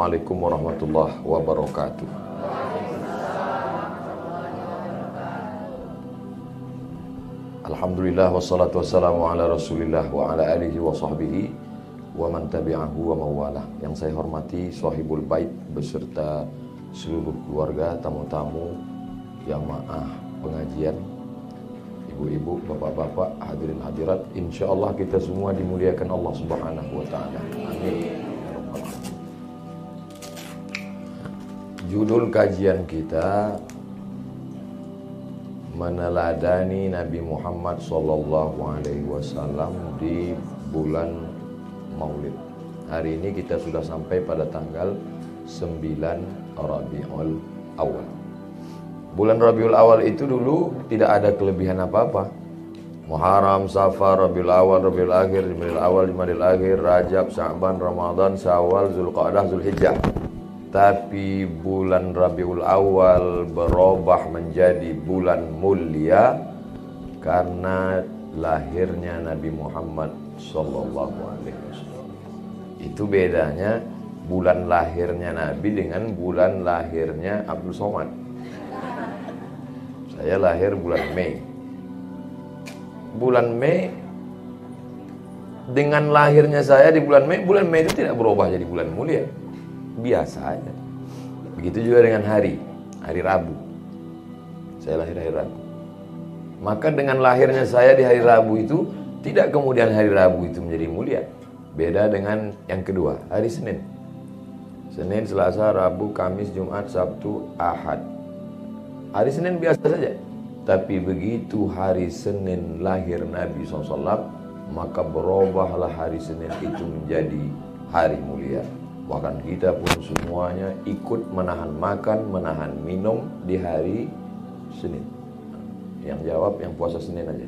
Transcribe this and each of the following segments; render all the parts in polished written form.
Assalamualaikum warahmatullahi wabarakatuh. Alhamdulillah wassalatu wassalamu ala rasulillah wa ala alihi wa sahbihi wa man tabi'ahu wa mawalah. Yang saya hormati sahibul bait beserta seluruh keluarga, tamu-tamu, jamaah pengajian, ibu-ibu, bapak-bapak, hadirin hadirat, insyaallah kita semua dimuliakan Allah Subhanahu wa taala. Amin. Judul kajian kita meneladani Nabi Muhammad sallallahu alaihi wasallam di bulan Maulid. Hari ini kita sudah sampai pada tanggal 9 Rabiul Awal. Bulan Rabiul Awal itu dulu tidak ada kelebihan apa-apa. Muharram, Safar, Rabiul Awal, Rabiul Akhir, Jumadil Awal, Jumadil Akhir, Rajab, Sya'ban, Ramadan, Syawal, Zulqa'dah, Zulhijjah. Tapi bulan Rabiul Awal berubah menjadi bulan mulia karena lahirnya Nabi Muhammad sallallahu alaihi wasallam. Itu bedanya bulan lahirnya Nabi dengan bulan lahirnya Abdul Somad. Saya lahir bulan Mei. Bulan Mei dengan lahirnya saya di bulan Mei itu tidak berubah jadi bulan mulia. Biasa aja. Begitu juga dengan hari Rabu. Saya lahir hari Rabu. Maka dengan lahirnya saya di hari Rabu itu tidak kemudian hari Rabu itu menjadi mulia. Beda dengan yang kedua, hari Senin. Senin, Selasa, Rabu, Kamis, Jumat, Sabtu, Ahad. Hari Senin biasa saja. Tapi begitu hari Senin lahir Nabi SAW, maka berubahlah hari Senin itu menjadi hari mulia. Bahkan kita pun semuanya ikut menahan makan, menahan minum di hari Senin. Yang jawab yang puasa Senin aja.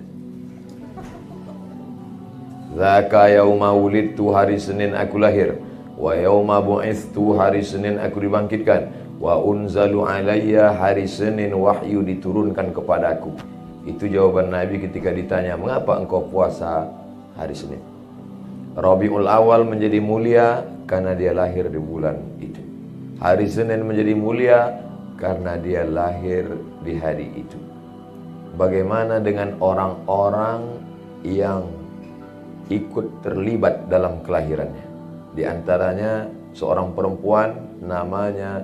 Zaka yauma wulidtu, hari Senin aku lahir. Wa yauma bu'ithtu, hari Senin aku dibangkitkan. Wa unzalu alayya, hari Senin wahyu diturunkan kepadaku. Itu jawaban Nabi ketika ditanya, mengapa engkau puasa hari Senin? Rabiul Awal menjadi mulia karena dia lahir di bulan itu. Hari Senin menjadi mulia karena dia lahir di hari itu. Bagaimana dengan orang-orang yang ikut terlibat dalam kelahirannya? Di antaranya seorang perempuan namanya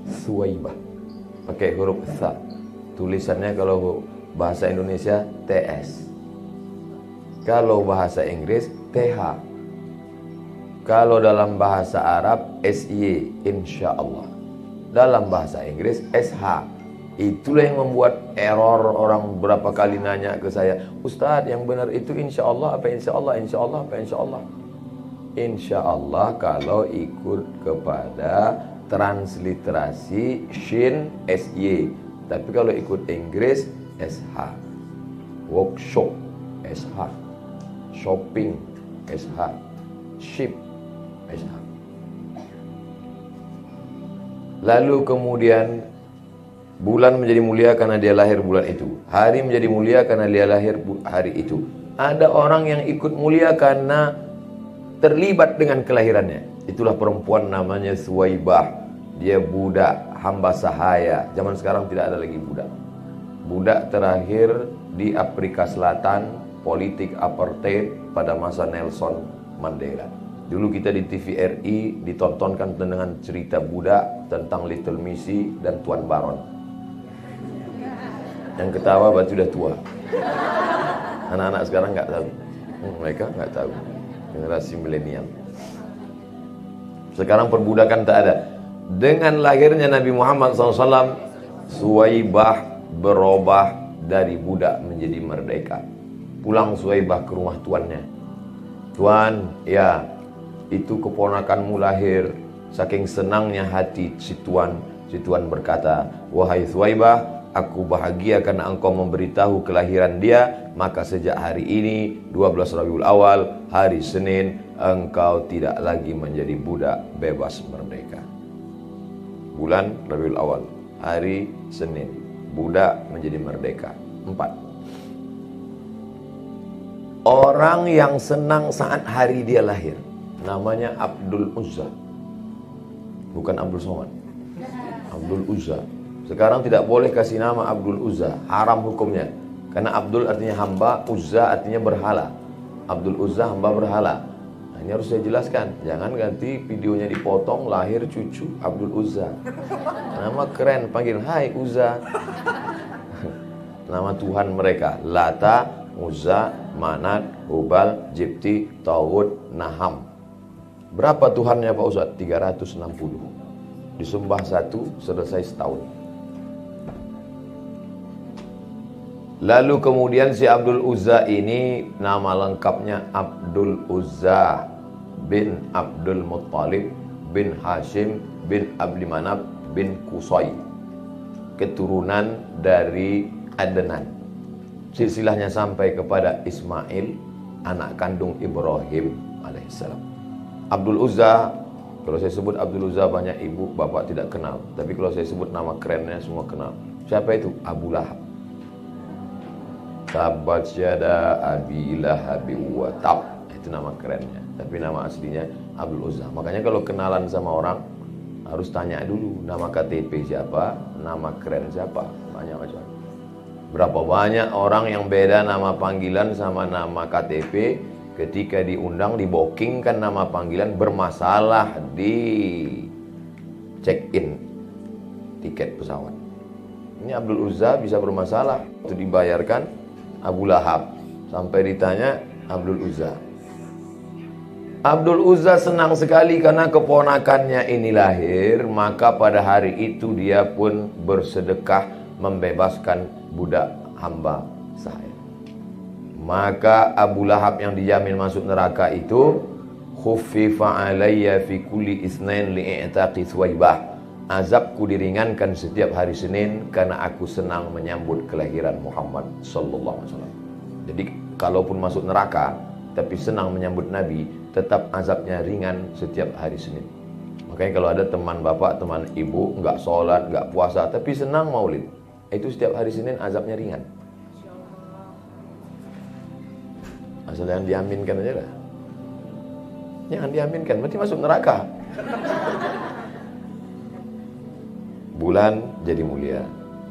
Suwaibah, pakai huruf Tha. Tulisannya kalau bahasa Indonesia TS, kalau bahasa Inggris TH, kalau dalam bahasa Arab SY, insyaallah. Dalam bahasa Inggris SH. Itulah yang membuat error. Orang berapa kali nanya ke saya, Ustadz yang benar itu insyaallah apa insyaallah, insyaallah apa insyaallah? Insyaallah kalau ikut kepada transliterasi Shin SY. Tapi kalau ikut Inggris SH. Workshop SH. Shopping SH. Ship SH. Lalu kemudian bulan menjadi mulia karena dia lahir bulan itu. Hari menjadi mulia karena dia lahir hari itu. Ada orang yang ikut mulia karena terlibat dengan kelahirannya. Itulah perempuan namanya Suwaibah. Dia budak, hamba sahaya. Zaman sekarang tidak ada lagi budak. Budak terakhir di Afrika Selatan, politik apartheid pada masa Nelson Mandela. Dulu kita di TVRI ditontonkan dengan cerita budak tentang Little Missy dan Tuan Baron. Yang ketawa berarti sudah tua. Anak-anak sekarang nggak tahu. Mereka nggak tahu. Generasi milenial. Sekarang perbudakan tak ada. Dengan lahirnya Nabi Muhammad SAW, Suwaibah berubah dari budak menjadi merdeka. Pulang Suwaibah ke rumah tuannya. Tuan, ya, itu keponakanmu lahir. Saking senangnya hati si Tuan berkata, wahai Suwaibah, aku bahagia karena engkau memberitahu kelahiran dia. Maka sejak hari ini 12 Rabiul Awal, hari Senin, engkau tidak lagi menjadi budak, bebas merdeka. Bulan Rabiul Awal, hari Senin, budak menjadi merdeka. 4. Orang yang senang saat hari dia lahir namanya Abdul Uzza. bukan Abdul Somad. Abdul Uzza. Sekarang tidak boleh kasih nama Abdul Uzza, haram hukumnya. Karena Abdul artinya hamba, Uzza artinya berhala. Abdul Uzza hamba berhala. Nah, ini harus saya jelaskan. Jangan ganti videonya dipotong, lahir cucu Abdul Uzza. Nama keren, panggil hai Uzza. Nama Tuhan mereka Lata, Uzza, Manat, Hubal, Jibti, Tawud, Naham. Berapa Tuhannya Pak Ustadz? 360. Disembah satu, selesai setahun. Lalu kemudian si Abdul Uzza ini nama lengkapnya Abdul Uzza bin Abdul Muttalib bin Hashim bin Abdi Manaf bin Qusay, keturunan dari Adnan. Silsilahnya sampai kepada Ismail, anak kandung Ibrahim alaihissalam. Abdul Uzza, kalau saya sebut Abdul Uzza banyak ibu bapak tidak kenal, tapi kalau saya sebut nama kerennya semua kenal. Siapa itu? Abu Lahab. Tabat syada Abi Lahab wa tab. Itu nama kerennya. Tapi nama aslinya Abdul Uzza. Makanya kalau kenalan sama orang harus tanya dulu nama KTP siapa, nama keren siapa. Banyak macam. Berapa banyak orang yang beda nama panggilan sama nama KTP, ketika diundang di booking kan nama panggilan bermasalah di check-in tiket pesawat. Ini Abdul Uzza bisa bermasalah. Itu dibayarkan Abu Lahab. Sampai ditanya Abdul Uzza. Abdul Uzza senang sekali karena keponakannya ini lahir. Maka pada hari itu dia pun bersedekah membebaskan budak hamba saya. Maka Abu Lahab yang dijamin masuk neraka itu, khuffifa alayya fi kulli isnain li'itaqi Thuwaibah. Azabku diringankan setiap hari Senin karena aku senang menyambut kelahiran Muhammad sallallahu alaihi wasallam. Jadi kalaupun masuk neraka tapi senang menyambut Nabi, tetap azabnya ringan setiap hari Senin. Makanya kalau ada teman bapak, teman ibu enggak sholat, enggak puasa tapi senang maulid, itu setiap hari Senin azabnya ringan. Asal jangan diaminkan aja lah. Jangan diaminkan, berarti masuk neraka. Bulan jadi mulia,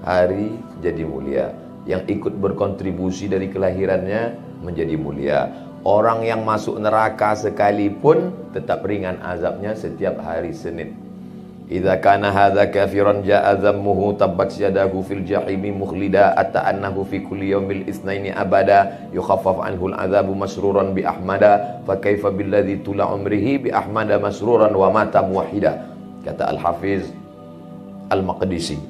hari jadi mulia, yang ikut berkontribusi dari kelahirannya menjadi mulia. Orang yang masuk neraka sekalipun tetap ringan azabnya setiap hari Senin. Idza kana hadza kafiran jaa dhammuhu tabbat yadahu fil jahimi mukhlida ata'annahu fi kulli yaumil itsnaini abada yukhaffaf anhu al'adzabu masruran bi ahmada fa kaifa billadzi tula umrihi bi ahmada masruran wa mata muwahhida. Kata Al-Hafiz Al-Maqdisi,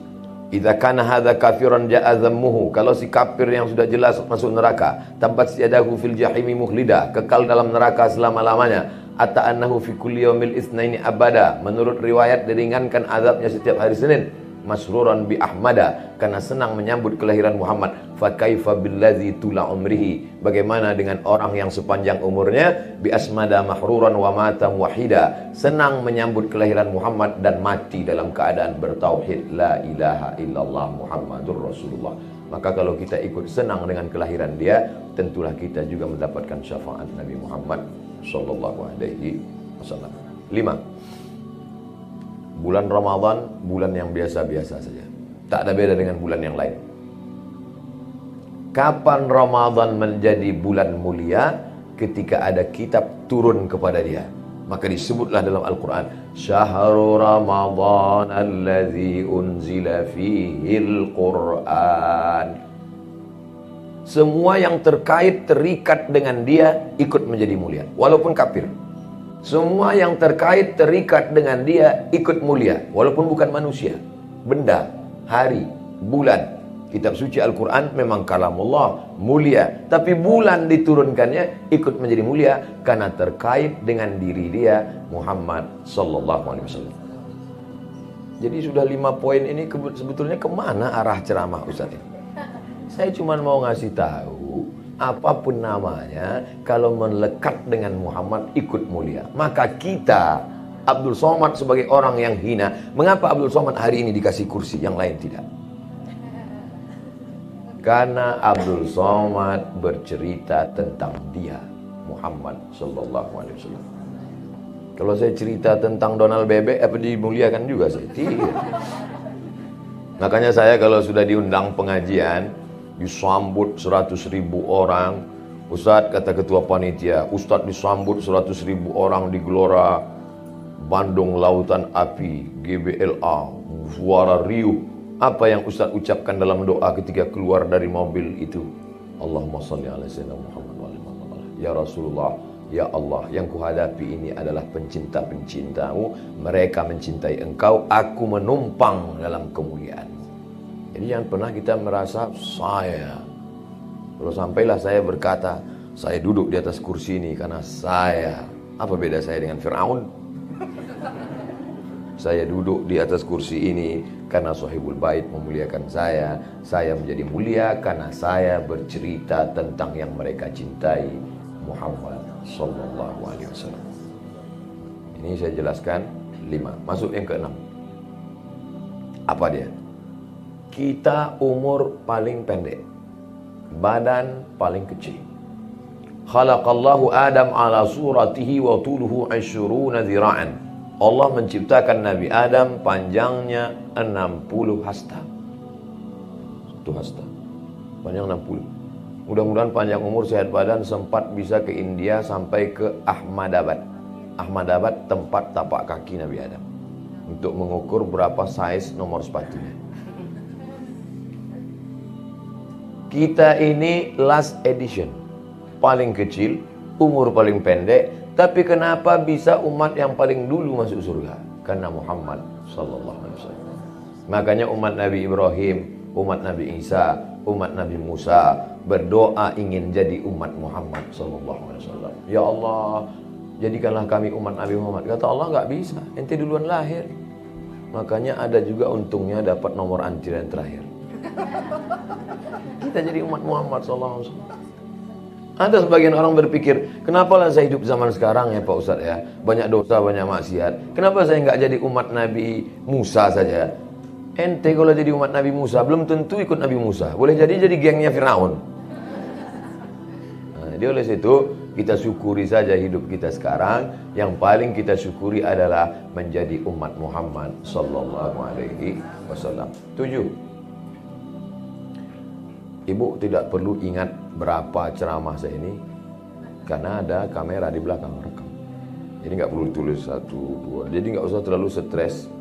idza kana hadza kafiran jaa dhammuhu, kalau si kafir yang sudah jelas masuk neraka, tabbat yadahu fil jahimi mukhlida, kekal dalam neraka selama-lamanya, ata'annahu fi kulli yaumil itsnaini abada, menurut riwayat diringankan azabnya setiap hari Senin, masruran bi ahmada, karena senang menyambut kelahiran Muhammad. Fa kaifa billadzi tula umrihi, bagaimana dengan orang yang sepanjang umurnya bi asmada mahruran wa mata wahida, senang menyambut kelahiran Muhammad dan mati dalam keadaan bertauhid la ilaha illallah Muhammadur Rasulullah. Maka kalau kita ikut senang dengan kelahiran dia, tentulah kita juga mendapatkan syafaat Nabi Muhammad sallallahu alaihi wasallam. 5. Bulan Ramadan, bulan yang biasa-biasa saja. Tak ada beda dengan bulan yang lain. Kapan Ramadan menjadi bulan mulia? Ketika ada kitab turun kepada dia. Maka disebutlah dalam Al-Quran, Syahrul Ramadan alladzi unzila fihil Quran. Semua yang terkait, terikat dengan dia, ikut menjadi mulia, walaupun kafir. Semua yang terkait, terikat dengan dia, ikut mulia, walaupun bukan manusia. Benda, hari, bulan. Kitab suci Al-Quran memang kalamullah, mulia. Tapi bulan diturunkannya ikut menjadi mulia karena terkait dengan diri dia, Muhammad sallallahu alaihi wasallam. Jadi sudah 5 poin ini sebetulnya kemana arah ceramah Ustaz ini? Saya cuma mau ngasih tahu, apapun namanya, kalau melekat dengan Muhammad ikut mulia. Maka kita, Abdul Somad sebagai orang yang hina, mengapa Abdul Somad hari ini dikasih kursi, yang lain tidak? Karena Abdul Somad bercerita tentang dia, Muhammad sallallahu alaihi wasallam. Kalau saya cerita tentang Donald Bebek, apa dimuliakan juga saya? Tidak. Makanya saya kalau sudah diundang pengajian, disambut 100.000 orang. Ustadz, kata ketua panitia, Ustadz disambut 100.000 orang di Gelora Bandung Lautan Api, GBLA, suara riuh. Apa yang Ustadz ucapkan dalam doa ketika keluar dari mobil itu? Allahumma salli ala sayyidina Muhammad wa ala Muhammad. Ya Rasulullah, ya Allah, yang kuhadapi ini adalah pencinta-pencintamu. Mereka mencintai engkau, aku menumpang dalam kemuliaan. Jadi jangan pernah kita merasa saya. Kalau sampailah saya berkata, saya duduk di atas kursi ini karena saya. Apa beda saya dengan Fir'aun? Saya duduk di atas kursi ini karena Sahibul Bait memuliakan saya. Saya menjadi mulia karena saya bercerita tentang yang mereka cintai, Muhammad sallallahu alaihi wasallam. Ini saya jelaskan 5. Masuk yang ke-6. Apa dia? Kita umur paling pendek, badan paling kecil. Khalaqallahu Adam ala suratihi wa tuluhu 20 dhira'an. Allah menciptakan Nabi Adam, panjangnya 60 hasta. 1 hasta. Panjang 60. Mudah-mudahan panjang umur, sehat badan, sempat bisa ke India sampai ke Ahmadabad. Ahmadabad tempat tapak kaki Nabi Adam, untuk mengukur berapa size nomor sepatunya. Kita ini last edition, paling kecil, umur paling pendek. Tapi kenapa bisa umat yang paling dulu masuk surga? Karena Muhammad sallallahu alaihi wasallam. Makanya umat Nabi Ibrahim, umat Nabi Isa, umat Nabi Musa berdoa ingin jadi umat Muhammad sallallahu alaihi wasallam. Ya Allah, jadikanlah kami umat Nabi Muhammad. Kata Allah, nggak bisa, ente duluan lahir. Makanya ada juga untungnya dapat nomor antrian terakhir. Kita jadi umat Muhammad sallallahu alaihi wasallam. Ada sebagian orang berpikir, kenapa lah saya hidup zaman sekarang ya Pak Ustadz ya, banyak dosa, banyak maksiat. Kenapa saya nggak jadi umat Nabi Musa saja? Ente kalau jadi umat Nabi Musa, belum tentu ikut Nabi Musa. Boleh jadi gengnya Fir'aun. Nah, jadi oleh situ, kita syukuri saja hidup kita sekarang. Yang paling kita syukuri adalah menjadi umat Muhammad sallallahu alaihi wasallam. 7. Ibu tidak perlu ingat berapa ceramah saya ini, karena ada kamera di belakang rekam. Jadi nggak perlu tulis 1, 2. Jadi nggak usah terlalu stres.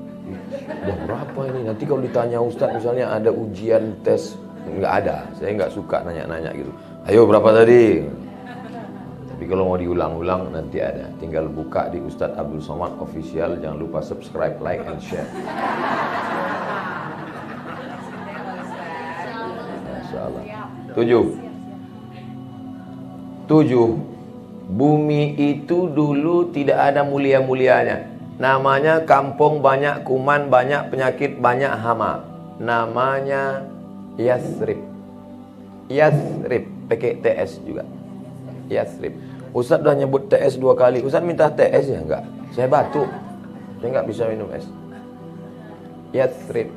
Udah berapa ini? Nanti kalau ditanya Ustadz misalnya ada ujian tes, nggak ada. Saya nggak suka nanya-nanya gitu. Ayo berapa tadi? Tapi kalau mau diulang-ulang nanti ada. Tinggal buka di Ustadz Abdul Somad Official. Jangan lupa subscribe, like, and share. 7. Bumi itu dulu tidak ada mulia-mulianya. Namanya kampung banyak kuman, banyak penyakit, banyak hama. Namanya Yathrib. Yathrib, pakai TS juga. Yathrib. Ustadz udah nyebut TS 2 kali. Ustadz minta TS ya? Enggak. Saya batuk. Saya enggak bisa minum es. Yathrib.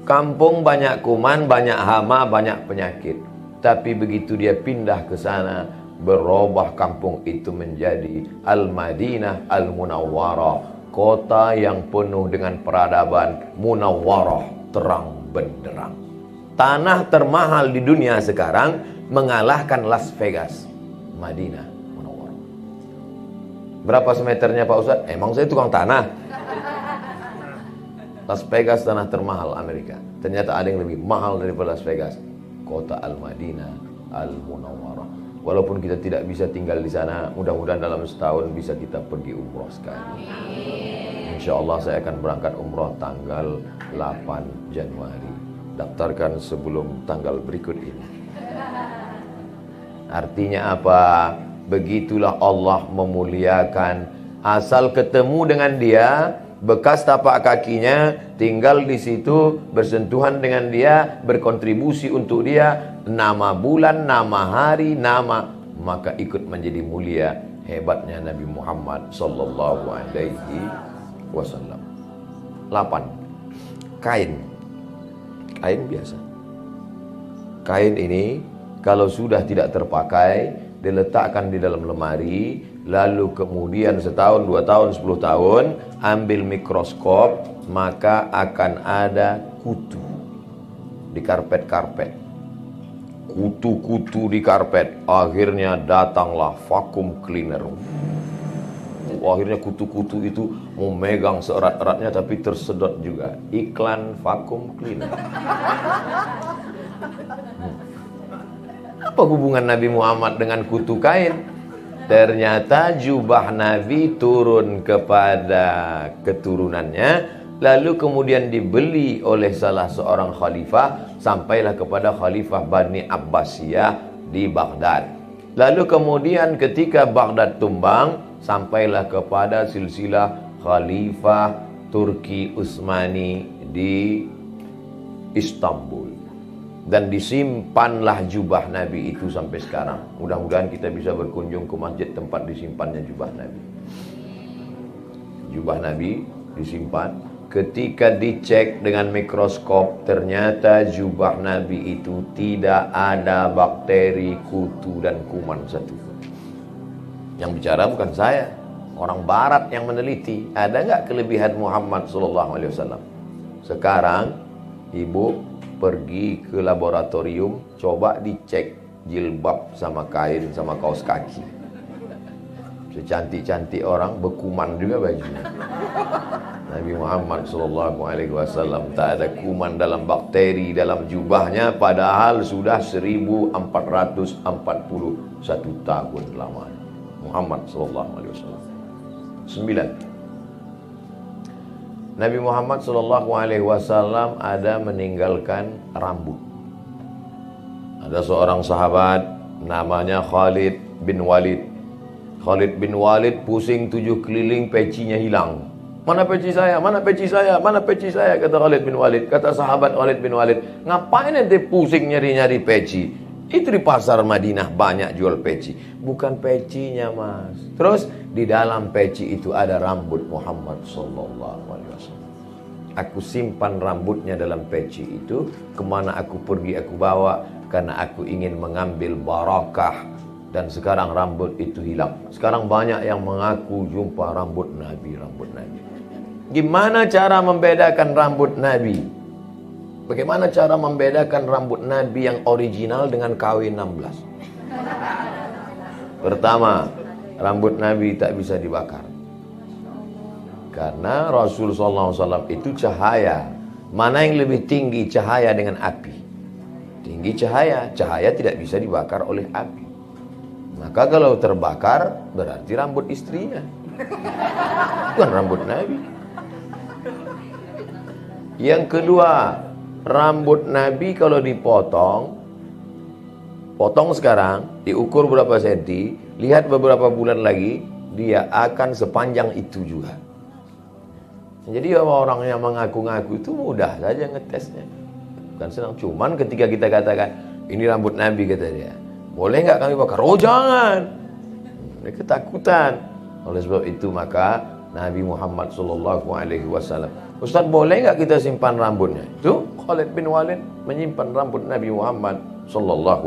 Kampung banyak kuman, banyak hama, banyak penyakit. Tapi begitu dia pindah ke sana, berubah kampung itu menjadi Al-Madinah Al-Munawwarah, kota yang penuh dengan peradaban, munawwarah, terang benderang. Tanah termahal di dunia sekarang mengalahkan Las Vegas, Madinah Munawwarah. Berapa semeternya Pak Ustadz? Emang saya tukang tanah? Las Vegas tanah termahal Amerika. Ternyata ada yang lebih mahal daripada Las Vegas. Kota Al-Madinah Al-Munawwarah. Walaupun kita tidak bisa tinggal di sana, mudah-mudahan dalam setahun bisa kita pergi umroh sekali. Insya Allah saya akan berangkat umroh tanggal 8 Januari. Daftarkan sebelum tanggal berikut ini. Artinya apa? Begitulah Allah memuliakan. Asal ketemu dengan dia, bekas tapak kakinya, tinggal di situ, bersentuhan dengan dia, berkontribusi untuk dia, nama bulan, nama hari, nama, maka ikut menjadi mulia. Hebatnya Nabi Muhammad sallallahu alaihi wasallam. 8. Kain. Kain biasa. Kain ini kalau sudah tidak terpakai, diletakkan di dalam lemari, Lalu kemudian setahun, 2 tahun, 10 tahun, ambil mikroskop, maka akan ada kutu di karpet-karpet. Kutu-kutu di karpet. Akhirnya datanglah vacuum cleaner. Akhirnya kutu-kutu itu memegang seerat-eratnya tapi tersedot juga. Iklan vacuum cleaner. Apa hubungan Nabi Muhammad dengan kutu kain? Ternyata jubah Nabi turun kepada keturunannya, lalu kemudian dibeli oleh salah seorang khalifah, sampailah kepada khalifah Bani Abbasiyah di Baghdad. Lalu kemudian ketika Baghdad tumbang, sampailah kepada silsilah khalifah Turki Utsmani di Istanbul. Dan disimpanlah jubah Nabi itu sampai sekarang. Mudah-mudahan kita bisa berkunjung ke masjid tempat disimpannya jubah Nabi. Jubah Nabi disimpan. Ketika dicek dengan mikroskop, ternyata jubah Nabi itu tidak ada bakteri, kutu, dan kuman satu. Yang bicara bukan saya, orang Barat yang meneliti. Ada nggak kelebihan Muhammad SAW? Sekarang ibu pergi ke laboratorium, coba dicek jilbab sama kain sama kaos kaki. Secantik-cantik orang, berkuman juga bajunya. Nabi Muhammad SAW tak ada kuman dalam bakteri dalam jubahnya, padahal sudah 1441 tahun lamanya. Muhammad SAW. 9. Nabi Muhammad SAW ada meninggalkan rambut. Ada seorang sahabat namanya Khalid bin Walid. Khalid bin Walid pusing 7 keliling, pecinya hilang. Mana peci saya? Mana peci saya? Mana peci saya? Kata Khalid bin Walid. Kata sahabat Khalid bin Walid, ngapain ente pusing nyari-nyari peci? Itu di pasar Madinah banyak jual peci. Bukan pecinya, mas. Terus di dalam peci itu ada rambut Muhammad SAW. Aku simpan rambutnya dalam peci itu. Kemana aku pergi aku bawa, karena aku ingin mengambil barakah. Dan sekarang rambut itu hilang. Sekarang banyak yang mengaku jumpa rambut Nabi, rambut Nabi. Gimana cara membedakan rambut Nabi? Bagaimana cara membedakan rambut Nabi yang original dengan KW 16? Pertama, rambut Nabi tak bisa dibakar. Karena Rasul SAW itu cahaya. Mana yang lebih tinggi, cahaya dengan api? Tinggi cahaya. Cahaya tidak bisa dibakar oleh api. Maka kalau terbakar, berarti rambut istrinya. Bukan rambut Nabi. Yang kedua, rambut Nabi kalau dipotong, potong sekarang, diukur berapa senti, lihat beberapa bulan lagi, dia akan sepanjang itu juga. Jadi orang yang mengaku-ngaku itu mudah saja ngetesnya. Bukan senang. Cuman ketika kita katakan, ini rambut Nabi, kata dia, boleh nggak kami bakar? Oh jangan. Dia ketakutan. Oleh sebab itu maka Nabi Muhammad SAW, Ustaz, boleh nggak kita simpan rambutnya? Itu Khalid bin Walid menyimpan rambut Nabi Muhammad SAW.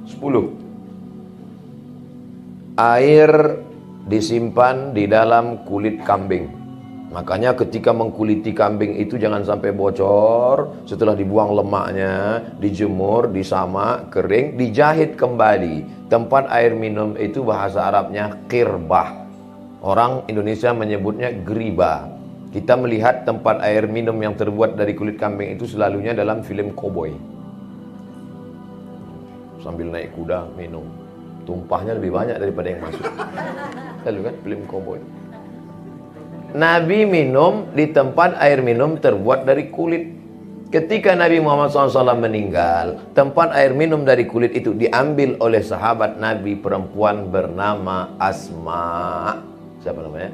10. Air disimpan di dalam kulit kambing. Makanya ketika mengkuliti kambing itu jangan sampai bocor. Setelah dibuang lemaknya, dijemur, disamak, kering, dijahit kembali. Tempat air minum itu bahasa Arabnya qirbah. Orang Indonesia menyebutnya geriba. Kita melihat tempat air minum yang terbuat dari kulit kambing itu selalunya dalam film koboi. Sambil naik kuda minum. Tumpahnya lebih banyak daripada yang masuk. Lalu kan film koboi. Nabi minum di tempat air minum terbuat dari kulit. Ketika Nabi Muhammad SAW meninggal, tempat air minum dari kulit itu diambil oleh sahabat Nabi perempuan bernama Asma. Siapa namanya?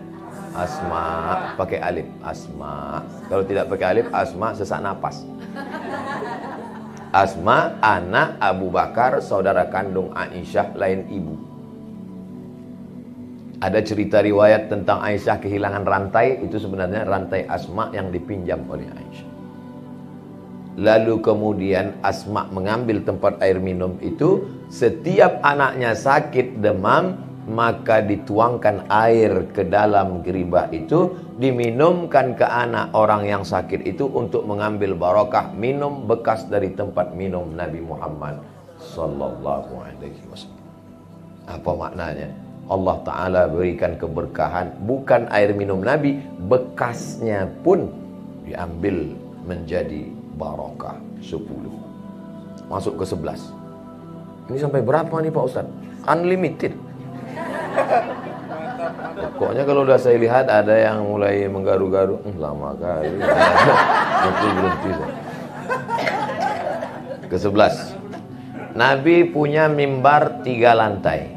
Asma. Pakai alif. Asma. Kalau tidak pakai alif, Asma sesak napas. Asma anak Abu Bakar, saudara kandung Aisyah, lain ibu. Ada cerita riwayat tentang Aisyah kehilangan rantai. Itu sebenarnya rantai Asma yang dipinjam oleh Aisyah. Lalu kemudian Asma mengambil tempat air minum itu. Setiap anaknya sakit demam, maka dituangkan air ke dalam geribah itu, diminumkan ke anak orang yang sakit itu untuk mengambil barokah minum bekas dari tempat minum Nabi Muhammad sallallahu alaihi wasallam. Apa maknanya? Allah Ta'ala berikan keberkahan, bukan air minum Nabi, bekasnya pun diambil menjadi barokah. 10. Masuk ke 11. Ini sampai berapa nih Pak Ustadz? Unlimited. Pokoknya kalau udah saya lihat ada yang mulai menggaru-garu, lama kali. Berhenti. Ke-11. Nabi punya mimbar 3 lantai.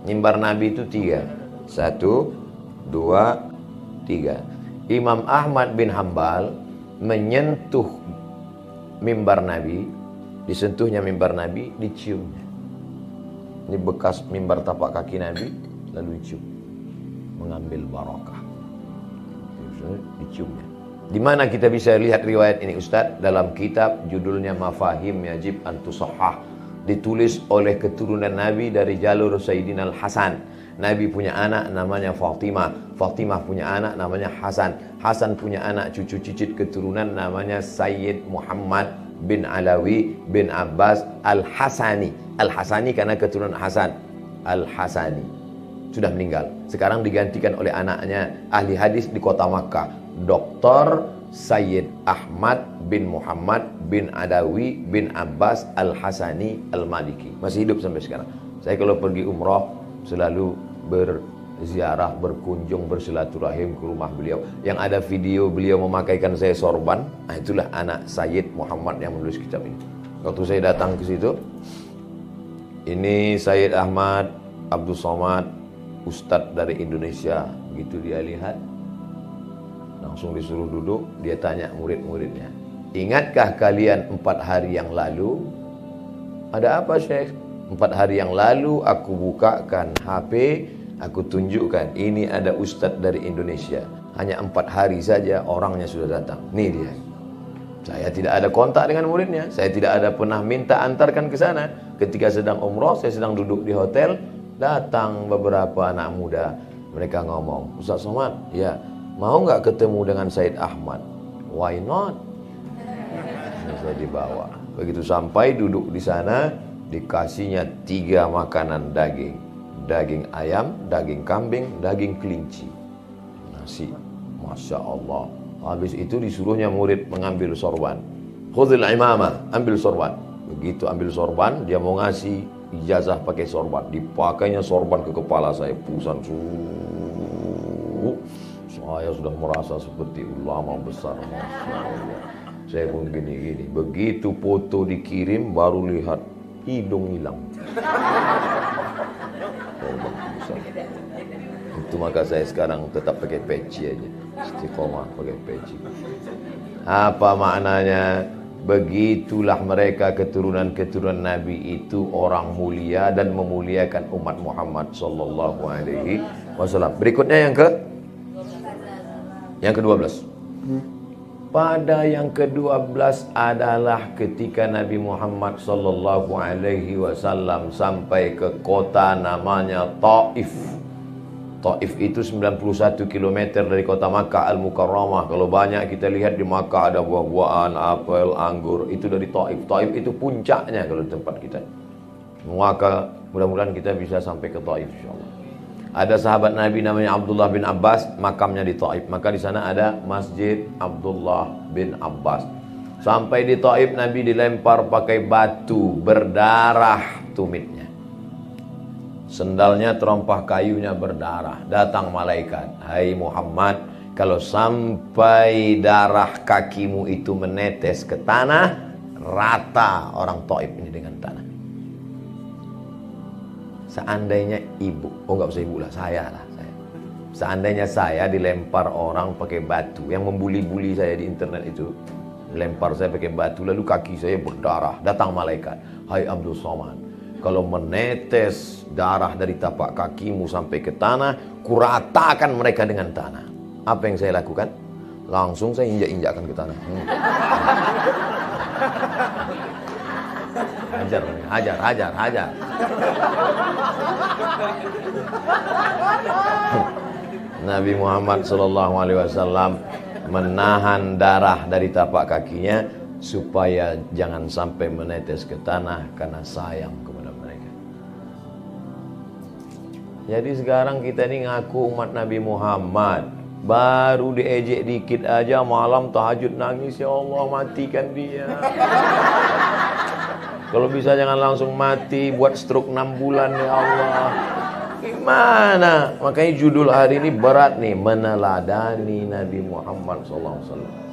Mimbar Nabi itu 3. 1, 2, 3. Imam Ahmad bin Hambal menyentuh mimbar Nabi, disentuhnya mimbar Nabi, diciumnya. Ini bekas mimbar tapak kaki Nabi, lalu dicium, mengambil barokah. Diciumnya. Di mana kita bisa lihat riwayat ini Ustaz? Dalam kitab judulnya Mafahim Yajib an Tusahhah, ditulis oleh keturunan Nabi dari jalur Sayyidina Al-Hasan. Nabi punya anak namanya Fatimah, Fatimah punya anak namanya Hasan, Hasan punya anak cucu cicit keturunan namanya Sayyid Muhammad bin Alawi bin Abbas Al-Hasani. Al-Hasani karena keturunan Hasan. Al-Hasani sudah meninggal, sekarang digantikan oleh anaknya ahli hadis di kota Makkah, Dr. Sayyid Ahmad bin Muhammad bin Adawi bin Abbas Al-Hasani Al-Maliki. Masih hidup sampai sekarang. Saya kalau pergi umrah selalu berziarah, berkunjung, bersilaturahim ke rumah beliau. Yang ada video beliau memakaikan saya sorban, nah itulah anak Sayyid Muhammad yang menulis kitab ini. Waktu saya datang ke situ, ini Sayyid Ahmad Abdul Somad, Ustadz dari Indonesia. Begitu dia lihat, langsung disuruh duduk. Dia tanya murid-muridnya, ingatkah kalian 4 hari yang lalu? Ada apa Syekh? 4 hari yang lalu aku bukakan HP, aku tunjukkan ini ada Ustadz dari Indonesia. Hanya 4 hari saja orangnya sudah datang. Nih dia. Saya tidak ada kontak dengan muridnya, saya tidak ada pernah minta antarkan ke sana. Ketika sedang umroh, saya sedang duduk di hotel, datang beberapa anak muda. Mereka ngomong, Ustaz Somad, ya, mau nggak ketemu dengan Said Ahmad? Why not? Saya dibawa. Begitu sampai duduk di sana, dikasihnya 3 makanan daging. Daging ayam, daging kambing, daging kelinci. Nasi. Masya Allah. Habis itu disuruhnya murid mengambil sorban. Khudhil imamah, ambil sorban. Begitu ambil sorban, dia mau ngasih ijazah pakai sorban. Dipakainya sorban ke kepala saya, pusan. Saya sudah merasa seperti ulama besar. Masya Allah. Saya pun gini-gini. Begitu foto dikirim, baru lihat hidung hilang. Itu maka saya sekarang tetap pakai peci aja, istiqomah pakai peci. Apa maknanya? Begitulah mereka keturunan-keturunan Nabi itu orang mulia dan memuliakan umat Muhammad sallallahu alaihi wasallam. Berikutnya yang ke-12. Pada yang ke-12 adalah ketika Nabi Muhammad sallallahu alaihi wasallam sampai ke kota namanya Taif. Taif itu 91 km dari kota Makkah Al-Mukarramah. Kalau banyak kita lihat di Makkah ada buah-buahan, apel, anggur, itu dari Taif. Taif itu puncaknya kalau di tempat kita. Maka mudah-mudahan kita bisa sampai ke Taif insyaallah. Ada sahabat Nabi namanya Abdullah bin Abbas, makamnya di Taif. Maka di sana ada Masjid Abdullah bin Abbas. Sampai di Taif Nabi dilempar pakai batu, berdarah tumitnya. Sendalnya terompah kayunya berdarah. Datang malaikat, hai Muhammad, kalau sampai darah kakimu itu menetes ke tanah, rata orang Taif ini dengan tanah. Seandainya ibu, nggak usah ibu lah, saya. Seandainya saya dilempar orang pakai batu, yang membuli-buli saya di internet itu, lempar saya pakai batu, lalu kaki saya berdarah. Datang malaikat, hai Abdul Somad, kalau menetes darah dari tapak kakimu sampai ke tanah, kuratakan mereka dengan tanah. Apa yang saya lakukan? Langsung saya injak-injakkan ke tanah. hajar. Nabi Muhammad SAW menahan darah dari tapak kakinya supaya jangan sampai menetes ke tanah karena sayang kepada mereka. Jadi sekarang kita ini ngaku umat Nabi Muhammad, baru diejek dikit aja malam tahajud nangis, ya Allah matikan dia. Kalau bisa jangan langsung mati, buat stroke 6 bulan ya Allah. Gimana? Makanya judul hari ini berat nih, meneladani Nabi Muhammad SAW.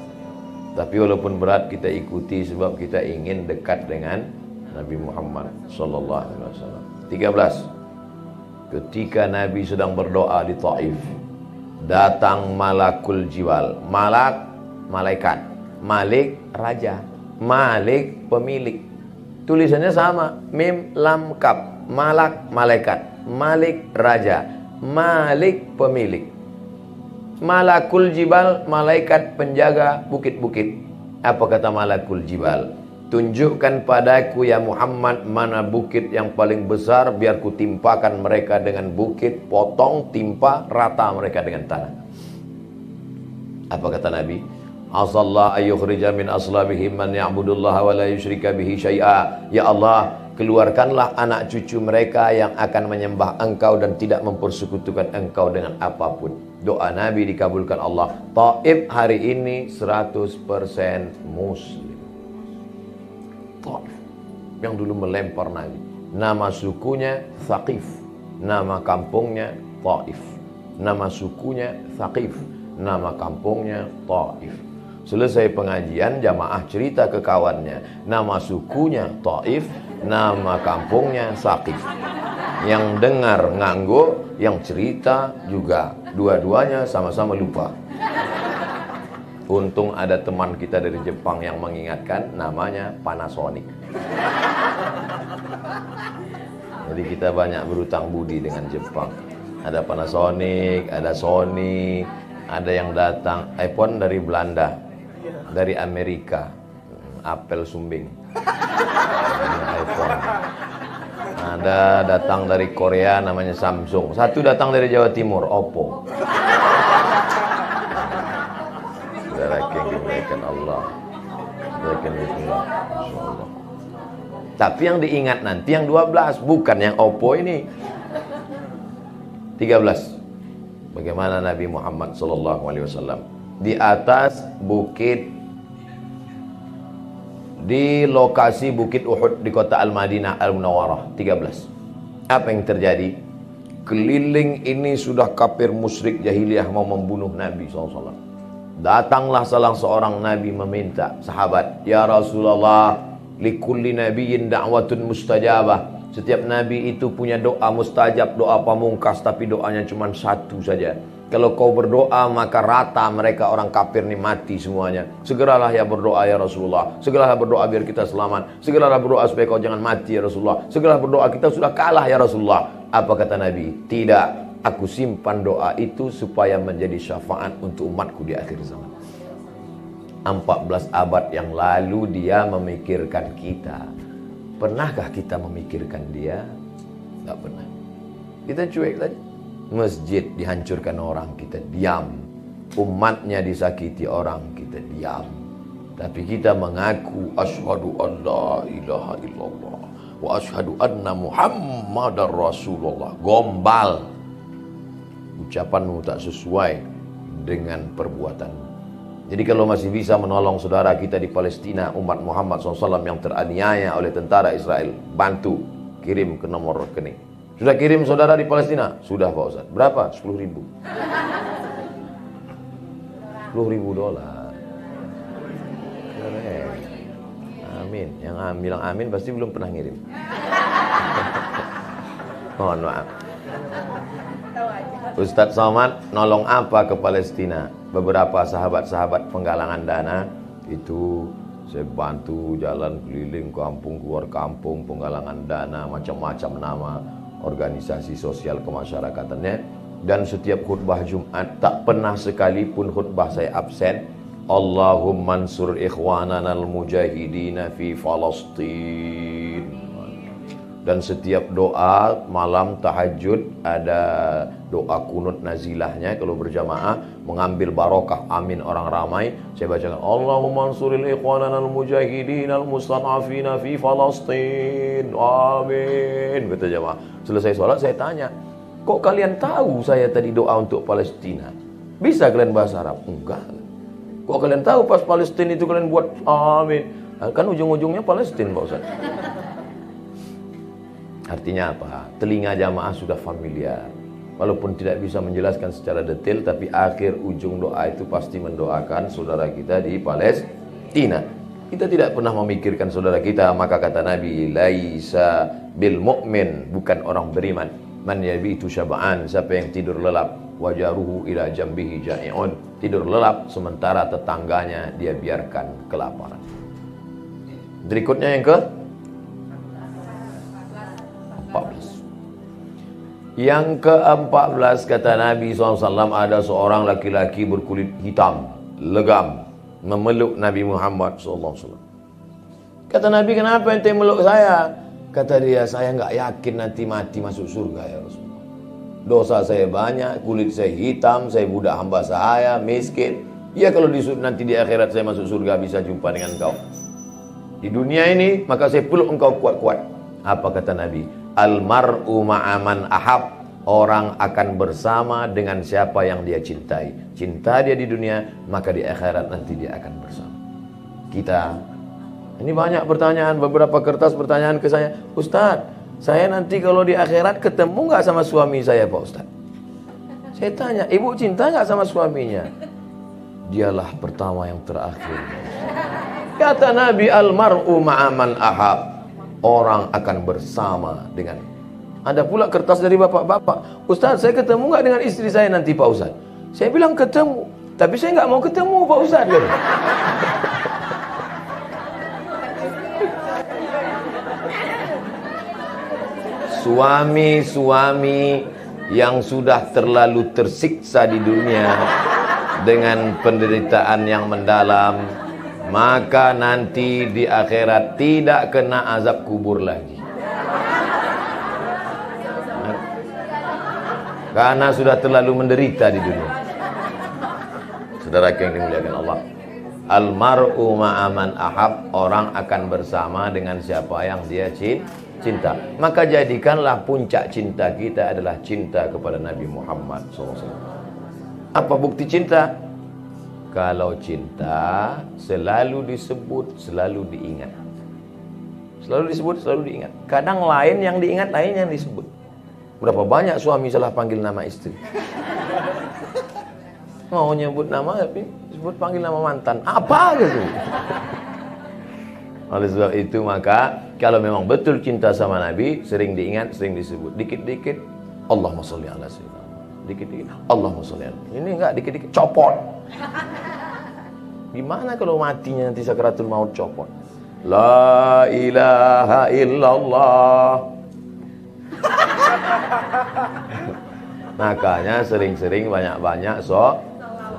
Tapi walaupun berat kita ikuti sebab kita ingin dekat dengan Nabi Muhammad SAW. 13. Ketika Nabi sedang berdoa di Taif, datang malakul jiwal. Malaikat. Malik raja. Malik pemilik. Tulisannya sama, mim lam kaf. Malak malaikat. Malik raja. Malik pemilik. Malakul jibal, malaikat penjaga bukit-bukit. Apa kata malakul jibal? Tunjukkan padaku ya Muhammad mana bukit yang paling besar, biar ku timpakan mereka dengan bukit, potong, timpa, rata mereka dengan tanah. Apa kata Nabi? Asallah ayyukhrija min aslabihim man ya'budullaha wa la yusyrika bihi syai'a. Ya Allah, keluarkanlah anak cucu mereka yang akan menyembah Engkau dan tidak mempersekutukan Engkau dengan apapun. Doa Nabi dikabulkan Allah. Taif hari ini 100% Muslim. Taif yang dulu melempar Nabi. Nama sukunya Thaqif, nama kampungnya Taif. Nama sukunya Thaqif, nama kampungnya Taif. Selesai pengajian, jamaah cerita ke kawannya, nama sukunya Taif, nama kampungnya Thaqif. Yang dengar nganggo, yang cerita juga, dua-duanya sama-sama lupa. Untung ada teman kita dari Jepang yang mengingatkan, namanya Panasonic. Jadi kita banyak berutang budi dengan Jepang. Ada Panasonic, ada Sony, ada yang datang iPhone dari Belanda, dari Amerika, Apple Sumbing, iPhone. Ada datang dari Korea namanya Samsung. Satu datang dari Jawa Timur, Oppo. Saudara yang dimuliakan Allah, insyaallah. Tapi yang diingat nanti yang 12, bukan yang Oppo ini. 13. Bagaimana Nabi Muhammad SAW di atas bukit, di lokasi bukit Uhud di kota Al-Madinah Al-Munawwarah. 13. Apa yang terjadi? Keliling ini sudah kafir musyrik jahiliyah mau membunuh Nabi SAW. Datanglah salah seorang Nabi meminta sahabat, ya Rasulullah, likulli nabiyyin da'watun mustajabah. Setiap Nabi itu punya doa mustajab, doa pamungkas, tapi doanya cuma satu saja. Kalau kau berdoa maka rata mereka orang kafir ini mati semuanya. Segeralah ya berdoa ya Rasulullah. Segeralah berdoa biar kita selamat. Segeralah berdoa supaya kau jangan mati ya Rasulullah. Segeralah berdoa kita sudah kalah ya Rasulullah. Apa kata Nabi? Tidak. Aku simpan doa itu supaya menjadi syafaat untuk umatku di akhir zaman. 14 abad yang lalu dia memikirkan kita. Pernahkah kita memikirkan dia? Tidak pernah. Kita cuek saja. Masjid dihancurkan orang, kita diam. Umatnya disakiti orang, kita diam. Tapi kita mengaku asyhadu an la ilaha illallah wa asyhadu anna Muhammadar Rasulullah. Gombal. Ucapanmu tak sesuai dengan perbuatanmu. Jadi kalau masih bisa menolong saudara kita di Palestina, umat Muhammad SAW yang teraniaya oleh tentara Israel, bantu, kirim ke nomor rekening. Sudah kirim saudara di Palestina? Sudah Pak Ustaz. Berapa? 10.000. 10.000 dolar. Keren. Amin. Yang bilang amin pasti belum pernah ngirim. Mohon maaf. Ustadz Somad nolong apa ke Palestina? Beberapa sahabat-sahabat penggalangan dana itu saya bantu jalan keliling kampung keluar kampung, penggalangan dana, macam-macam nama organisasi sosial kemasyarakatannya. Dan setiap khutbah Jumat tak pernah sekalipun khutbah saya absen. Allahumma ansur ikhwanana al-mujahidina fi Falastin. Dan setiap doa malam tahajud ada doa kunut nazilahnya kalau berjamaah, mengambil barokah amin orang ramai. Saya bacakan Allahumma ansuril ikhwanana al-mujahidin al-mustad'afina fi Falastin. Amin. Kata jamaah. Selesai sholat saya tanya, kok kalian tahu saya tadi doa untuk Palestina? Bisa kalian bahasa Arab? Enggak. Kok kalian tahu pas Palestina itu kalian buat amin? Kan ujung-ujungnya Palestina Pak Ustaz. Artinya apa? Telinga jamaah sudah familiar. Walaupun tidak bisa menjelaskan secara detail, tapi akhir ujung doa itu pasti mendoakan saudara kita di Palestina. Kita tidak pernah memikirkan saudara kita, maka kata Nabi, laisa bil mu'min, bukan orang beriman. Man yabitu syab'an, siapa yang tidur lelap, wajaruhu ila jambihi ja'i'un, tidur lelap sementara tetangganya dia biarkan kelaparan. Berikutnya yang ke 14. Yang ke-14 kata Nabi SAW, ada seorang laki-laki berkulit hitam, legam, memeluk Nabi Muhammad SAW. Kata Nabi, kenapa ente meluk saya? Kata dia, saya nggak yakin nanti mati masuk surga ya Rasulullah. Dosa saya banyak, kulit saya hitam, saya budak hamba saya, miskin. Ya kalau nanti di akhirat saya masuk surga bisa jumpa dengan engkau. Di dunia ini maka saya peluk engkau kuat-kuat. Apa kata Nabi? Almar'u ma'aman ahab. Orang akan bersama dengan siapa yang dia cintai. Cinta dia di dunia, maka di akhirat nanti dia akan bersama. Kita, ini banyak pertanyaan, beberapa kertas pertanyaan ke saya. Ustaz, saya nanti kalau di akhirat ketemu nggak sama suami saya Pak Ustaz? Saya tanya, ibu cinta nggak sama suaminya? Dialah pertama yang terakhir. Kata Nabi, almar'u ma'aman ahab. Orang akan bersama dengan. Ada pula kertas dari bapak-bapak. Ustaz, saya ketemu nggak dengan istri saya nanti Pak Ustaz? Saya bilang ketemu, tapi saya nggak mau ketemu Pak Ustaz. Suami-suami yang sudah terlalu tersiksa di dunia dengan penderitaan yang mendalam, maka nanti di akhirat tidak kena azab kubur lagi. Karena sudah terlalu menderita di dunia. Saudara yang dimuliakan Allah, almar'u ma'aman ahab, orang akan bersama dengan siapa yang dia cinta. Maka jadikanlah puncak cinta kita adalah cinta kepada Nabi Muhammad SAW. Apa bukti cinta? Kalau cinta selalu disebut, selalu diingat. Selalu disebut, selalu diingat. Kadang lain yang diingat, lain yang disebut. Berapa banyak suami salah panggil nama istri. Mau nyebut nama tapi sebut panggil nama mantan. Apa gitu. Oleh sebab itu maka kalau memang betul cinta sama Nabi, sering diingat, sering disebut. Dikit-dikit Allahumma sholli ala sayyidina. Dikit-dikit Allahumma sholli ala. Ini enggak dikit-dikit copot. Gimana kalau matinya nanti sakaratul maut copot? La ilaha illallah. Makanya sering-sering banyak-banyak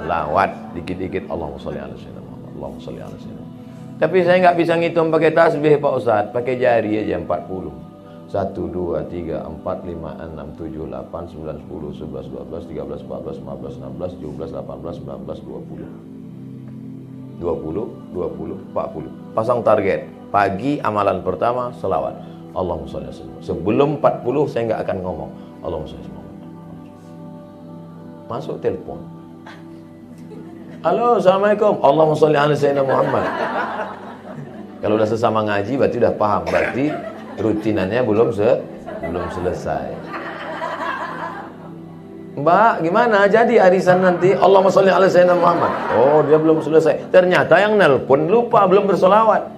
lawat, dikit-dikit Allahumma sholli ala sayyidina Muhammad, Allahumma sholli ala sayyidina. Tapi saya nggak bisa ngitung pakai tasbih Pak Ustaz, pakai jari aja 40. 1 2 3 4 5 6 7 8 9 10 11 12 13 14 15 16 17 18 19 20 40. Pasang target. Pagi amalan pertama selawat. Allahumma sholli ala sayyidina. Sebelum 40 saya nggak akan ngomong Allahumma sholli ala sayyidina. Masuk telepon. Halo, assalamualaikum. Allahumma sholli ala sayyidina Muhammad. Kalau udah sesama ngaji berarti udah paham. Berarti rutinannya belum selesai. Mbak, gimana jadi arisan nanti? Allahumma sholli ala sayyidina Muhammad. Oh, dia belum selesai. Ternyata yang nelpon lupa, belum bersolawat.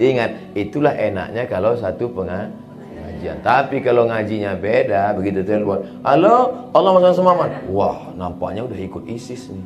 Ingat, itulah enaknya kalau satu pengajian. Tapi kalau ngajinya beda, begitu telepon, halo, Allahumma sholli ala sayyidina Muhammad. Wah, nampaknya udah ikut ISIS nih.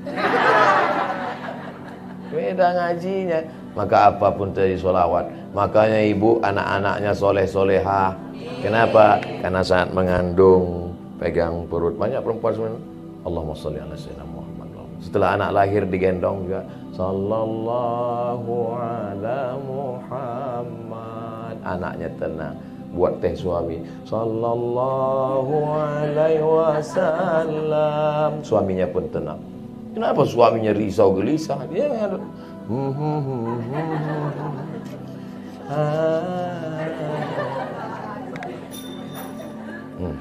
Beda ngajinya. Maka apapun terjadi solawat. Makanya ibu anak-anaknya soleh-solehah. Kenapa? Karena saat mengandung, pegang perut. Banyak perempuan sebenarnya. Allahumma sholli ala sayyidina Muhammad. Setelah anak lahir digendong juga. Sallallahu ala Muhammad. Anaknya tenang. buat teh suami. Sallallahu alaihi wasallam. Suaminya pun tenang. Kenapa suaminya risau gelisah? Dia ada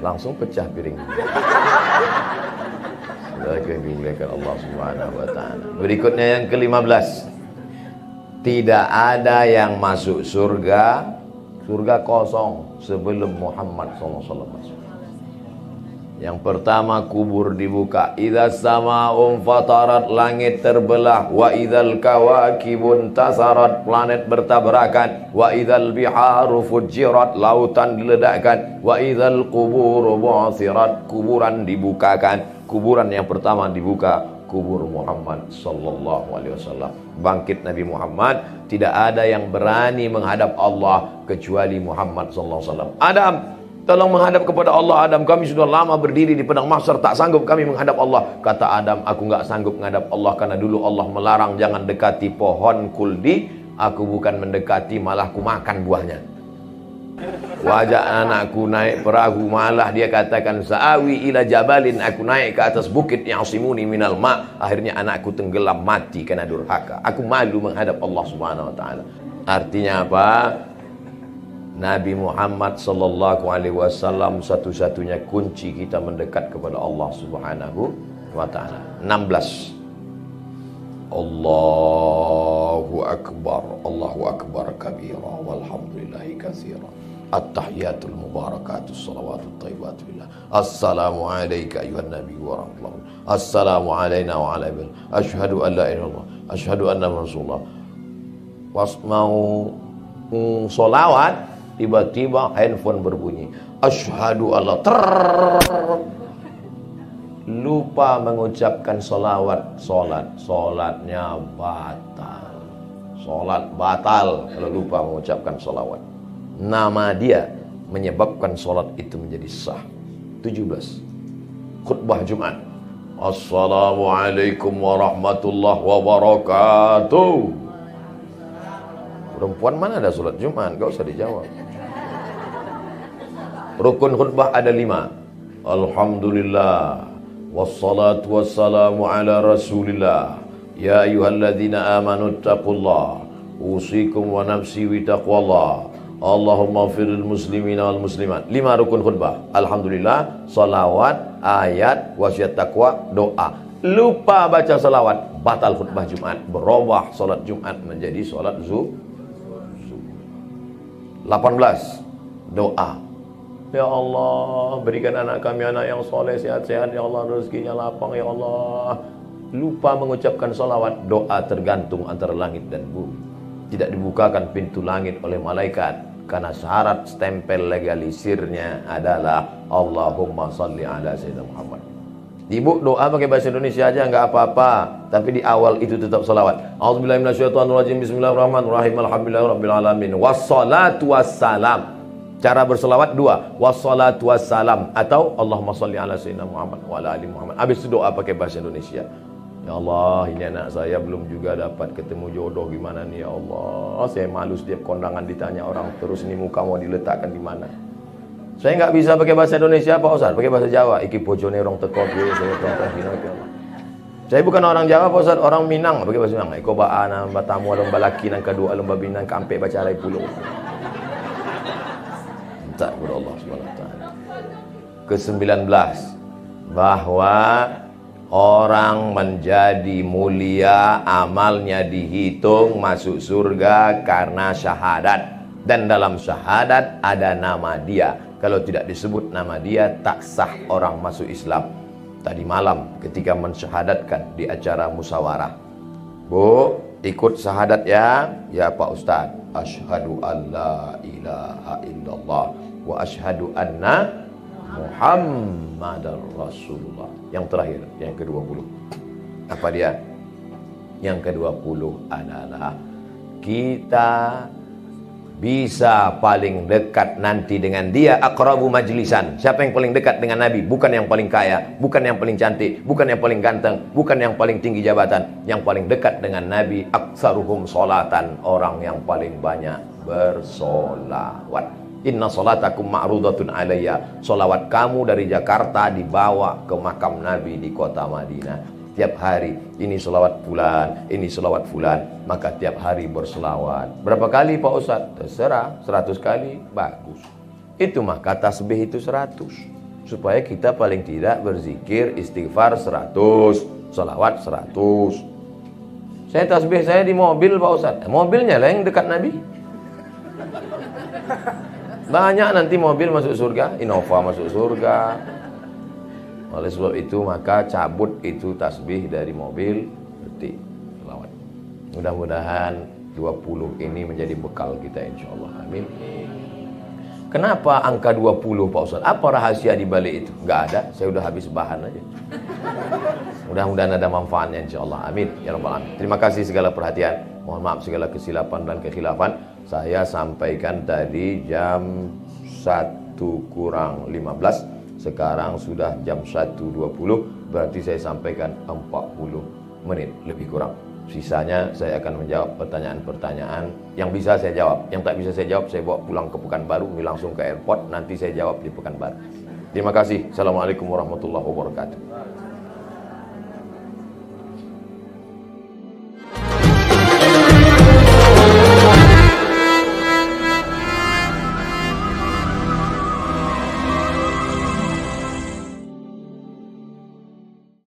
langsung pecah piring. Dimuliakan Allah Subhanahu wa taala. Berikutnya yang ke-15. Tidak ada yang masuk surga kosong sebelum Muhammad SAW masuk. Yang pertama, kubur dibuka. Idza sama'un fatarat, langit terbelah. Wa idzal kawakibun tasarat, planet bertabrakan. Wa idzal biharu fujirat, lautan diledakkan. Wa idzal quburu bu'thirat, kuburan dibukakan. Kuburan yang pertama dibuka, kubur Muhammad sallallahu alaihi wasallam. Bangkit Nabi Muhammad, tidak ada yang berani menghadap Allah kecuali Muhammad sallallahu alaihi wasallam. Adam, tolong menghadap kepada Allah. Adam, kami sudah lama berdiri di padang mahsyar, tak sanggup kami menghadap Allah. Kata Adam, aku enggak sanggup menghadap Allah karena dulu Allah melarang jangan dekati pohon kuldi. Aku bukan mendekati, malah ku makan buahnya. Wajah anakku naik perahu, malah dia katakan sa'awi ila jabalin, aku naik ke atas bukit yang simuni minal ma. Akhirnya anakku tenggelam mati karena durhaka. Aku malu menghadap Allah Subhanahu wa taala. Artinya apa? Nabi Muhammad sallallahu alaihi wasallam satu-satunya kunci kita mendekat kepada Allah Subhanahu wa taala. 16. Allahu akbar kabira walhamdulillahi katsira. At-tahiyatul mubarakatus salawatut thayyibatul billah. Assalamu alayka ayuhan nabi wa rahmatullah. Assalamu alayna wa ala ibadah. Asyhadu an la ilaha illallah, asyhadu anna rasulullah. Pas mau solawat, tiba-tiba handphone berbunyi. Asyhadu alla lupa mengucapkan solawat, solatnya batal. Solat batal kalau lupa mengucapkan solawat. Nama dia menyebabkan solat itu menjadi sah. 17. Khutbah Jumat. Assalamualaikum warahmatullahi wabarakatuh. Perempuan mana ada solat Jumat? Gak usah dijawab. Rukun khutbah ada 5. Alhamdulillah, wassalatu wassalamu ala rasulillah. Ya ayyuhalladzina amanu taqullah, usikum wa nafsi bi taqwallah. Allahumma firil muslimina wal muslimat. 5 rukun khutbah. Alhamdulillah, salawat, ayat, wasiat taqwa, doa. Lupa baca salawat, batal khutbah Jumat. Berubah salat Jumat menjadi salat zuhur. 18. Doa. Ya Allah, berikan anak kami anak yang soleh, sehat-sehat. Ya Allah, rezekinya lapang. Ya Allah. Lupa mengucapkan salawat, doa tergantung antara langit dan bumi. Tidak dibukakan pintu langit oleh malaikat. Karena syarat stempel legalisirnya adalah Allahumma salli ala Sayyidina Muhammad. Ibu doa pakai bahasa Indonesia aja nggak apa-apa, tapi di awal itu tetap salawat. A'udzubillahi minasyaitonirrajim. Bismillahirrahmanirrahim. Alhamdulillahirabbil alamin. Wassalatu wassalam. Cara berselawat 2. Wassalatu wassalam atau Allahumma shalli ala sayyidina Muhammad wa ala ali Muhammad. Habis itu doa pakai bahasa Indonesia. Ya Allah, ini anak saya belum juga dapat ketemu jodoh, gimana nih ya Allah. Saya malu setiap kondangan ditanya orang terus, ini muka mau diletakkan di mana. Saya nggak bisa pakai bahasa Indonesia Pak Ustaz, pakai bahasa Jawa. Iki bojone orang teko piye, saya tonton dino iki Allah. Saya bukan orang Jawa Pak Ustaz, orang Minang, pakai bahasa Minang. Iko baana batamu lomba laki nang kedua lomba binang kampe baca alai pulau. Minta kepada Allah Subhanahu wa taala. Ke-19, bahwa orang menjadi mulia, amalnya dihitung, masuk surga karena syahadat. Dan dalam syahadat ada nama dia. Kalau tidak disebut nama dia, tak sah orang masuk Islam. Tadi malam ketika mensyahadatkan di acara musyawarah. Bu, ikut syahadat ya? Ya Pak Ustaz. Asyhadu an la ilaha illallah wa asyhadu anna Muhammadar Rasulullah. Yang terakhir, yang ke-20. Apa dia? Yang ke-20 adalah kita bisa paling dekat nanti dengan dia. Aqrabu majlisan. Siapa yang paling dekat dengan Nabi? Bukan yang paling kaya, bukan yang paling cantik, bukan yang paling ganteng, bukan yang paling tinggi jabatan. Yang paling dekat dengan Nabi, aktsaruhum sholatan, orang yang paling banyak bersolawat. Inna salatakum ma'rudatun alayya. Salawat kamu dari Jakarta dibawa ke makam Nabi di kota Madinah. Tiap hari ini selawat fulan, ini selawat fulan, maka tiap hari berselawat. Berapa kali Pak Ustadz? Terserah, 100 kali, bagus. Itu maka tasbih itu 100. Supaya kita paling tidak berzikir istighfar 100, selawat 100. Saya tasbih saya di mobil Pak Ustadz. Mobilnya lah yang dekat Nabi. Banyak nanti mobil masuk surga, Innova masuk surga. Oleh sebab itu maka cabut itu tasbih dari mobil, berarti selawat. Mudah-mudahan 20 ini menjadi bekal kita insyaallah. Amin. Kenapa angka 20 Pak Ustaz? Apa rahasia di balik itu? Enggak ada, saya udah habis bahan aja. Mudah-mudahan ada manfaatnya insyaallah. Amin ya rabbal alamin. Terima kasih segala perhatian. Mohon maaf segala kesilapan dan kekhilafan. Saya sampaikan tadi jam 1 kurang 15. Sekarang sudah jam 1.20, berarti saya sampaikan 40 menit lebih kurang. Sisanya saya akan menjawab pertanyaan-pertanyaan yang bisa saya jawab. Yang tak bisa saya jawab, saya bawa pulang ke Pekanbaru, langsung ke airport, nanti saya jawab di Pekanbaru. Terima kasih. Assalamualaikum warahmatullahi wabarakatuh.